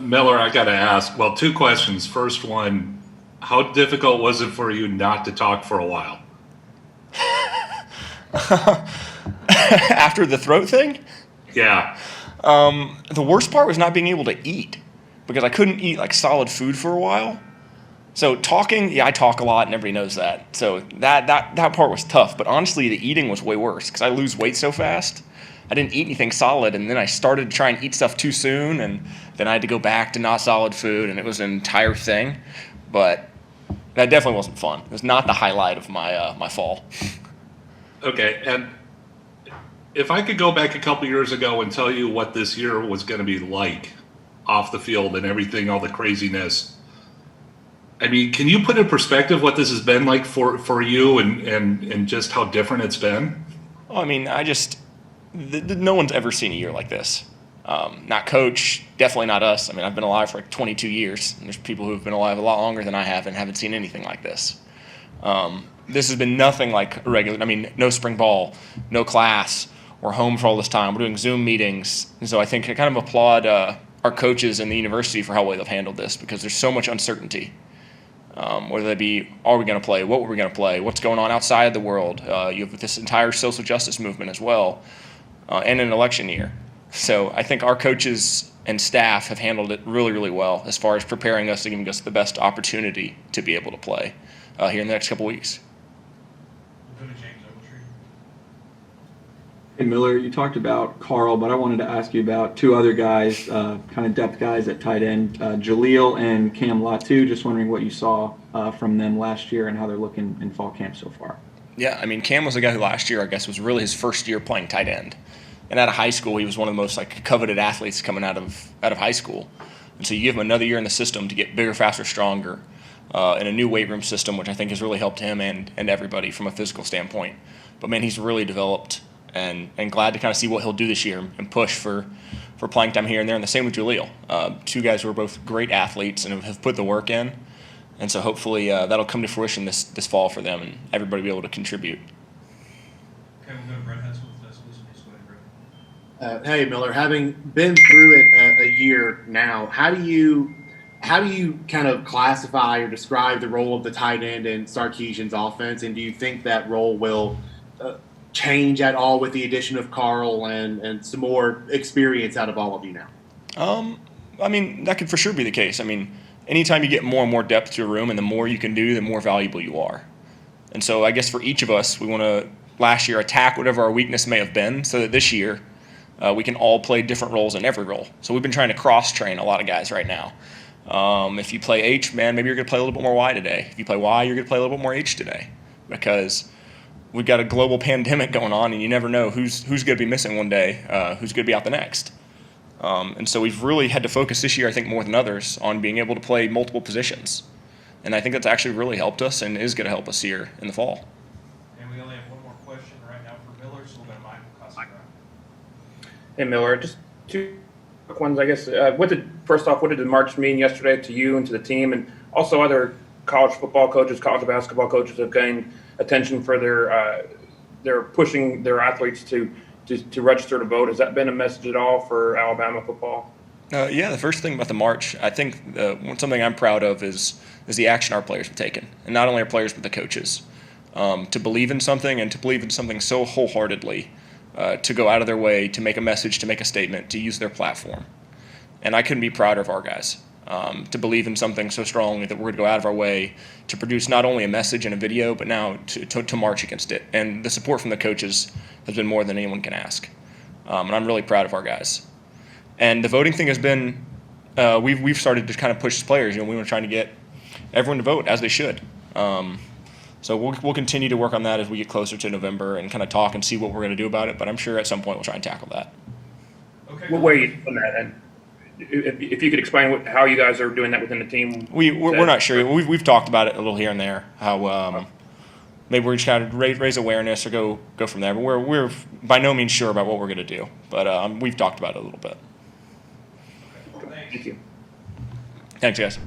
Miller, I got to ask, well, two questions. First one, how difficult was it for you not to talk for a while? After the throat thing? Yeah. The worst part was not being able to eat because I couldn't eat like solid food for a while. So talking, yeah, I talk a lot and everybody knows that. So that part was tough. But honestly, the eating was way worse because I lose weight so fast. I didn't eat anything solid, and then I started to try and eat stuff too soon, and then I had to go back to not solid food, and it was an entire thing. But that definitely wasn't fun. It was not the highlight of my fall. Okay, and if I could go back a couple years ago and tell you what this year was going to be like off the field and everything, all the craziness, I mean, can you put in perspective what this has been like for you and just how different it's been? Well, I mean, no one's ever seen a year like this. Not coach, definitely not us. I mean, I've been alive for like 22 years, and there's people who've been alive a lot longer than I have and haven't seen anything like this. This has been nothing like a regular. I mean, no spring ball, no class. We're home for all this time. We're doing Zoom meetings. And so I think I kind of applaud our coaches and the university for how well they've handled this because there's so much uncertainty. Whether that be, are we going to play? What were we going to play? What's going on outside of the world? You have this entire social justice movement as well, and an election year. So I think our coaches and staff have handled it really, really well as far as preparing us and giving us the best opportunity to be able to play here in the next couple weeks. Hey Miller, you talked about Carl, but I wanted to ask you about two other guys, kind of depth guys at tight end, Jaleel and Cam Latu. Just wondering what you saw from them last year and how they're looking in fall camp so far. Yeah, I mean, Cam was a guy who last year, I guess, was really his first year playing tight end. And out of high school, he was one of the most coveted athletes coming out of high school. And so you give him another year in the system to get bigger, faster, stronger, in a new weight room system, which I think has really helped him and everybody from a physical standpoint. But man, he's really developed. And glad to kind of see what he'll do this year and push for playing time here and there. And the same with Jaleel. Two guys who are both great athletes and have put the work in. And so hopefully that'll come to fruition this fall for them and everybody be able to contribute. Okay, we'll go to Brett Hudson with us. Please go ahead, Brett. Hey Miller, having been through it a year now, how do you kind of classify or describe the role of the tight end in Sarkisian's offense? And do you think that role will change at all with the addition of Carl and some more experience out of all of you now? I mean, that could for sure be the case. I mean, anytime you get more and more depth to a room and the more you can do, the more valuable you are. And so I guess for each of us, we want to, last year, attack whatever our weakness may have been so that this year we can all play different roles in every role. So we've been trying to cross-train a lot of guys right now. If you play H, man, maybe you're going to play a little bit more Y today. If you play Y, you're going to play a little bit more H today because we've got a global pandemic going on, and you never know who's going to be missing one day, who's going to be out the next. And so we've really had to focus this year, I think, more than others, on being able to play multiple positions. And I think that's actually really helped us and is going to help us here in the fall. And we only have one more question right now for Miller, so we'll go to Michael Costa. Hey Miller, just two quick ones, I guess. First off, what did the march mean yesterday to you and to the team, and also other college football coaches, college basketball coaches have gained attention for their pushing their athletes to register to vote. Has that been a message at all for Alabama football? Yeah, the first thing about the march, I think something I'm proud of is the action our players have taken, and not only our players but the coaches, to believe in something and to believe in something so wholeheartedly, to go out of their way to make a message, to make a statement, to use their platform. And I couldn't be prouder of our guys. To believe in something so strongly that we're going to go out of our way to produce not only a message and a video, but now to march against it. And the support from the coaches has been more than anyone can ask. And I'm really proud of our guys. And the voting thing has been, we've started to kind of push as players. We were trying to get everyone to vote as they should. So we'll continue to work on that as we get closer to November and kind of talk and see what we're going to do about it. But I'm sure at some point we'll try and tackle that. Okay. What way are you doing that then? If you could explain how you guys are doing that within the team. We're not sure. We've talked about it a little here and there, how maybe we're just kind of raise awareness or go from there. But we're by no means sure about what we're going to do. But we've talked about it a little bit. Thank you. Thanks, guys.